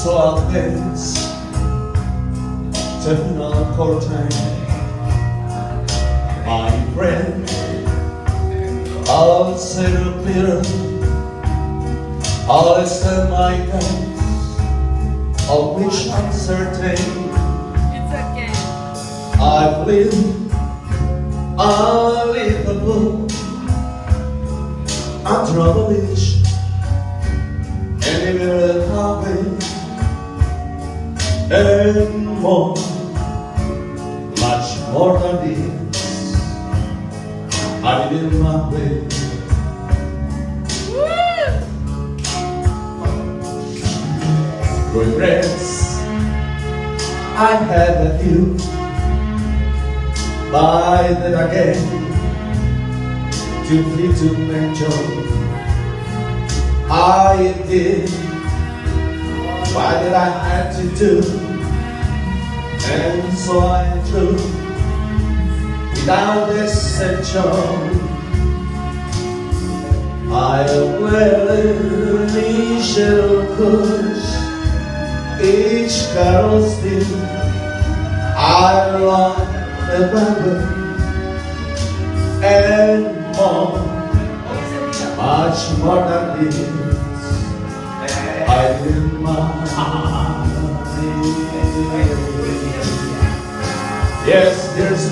So I'll dance, turn on curtain, my friend. I'll say to clear, I'll extend my hands, of which I'm certain. It's okay. I live the blue, I travel each anywhere happy and more, much more than this. I live my way. Regrets I had a few, but then again, too free to mention. I did what did I had to do, and so I drew without exception. I'll gladly shall push each carol still. I love the Bible and more, much more than this. I live my life. Yes, there's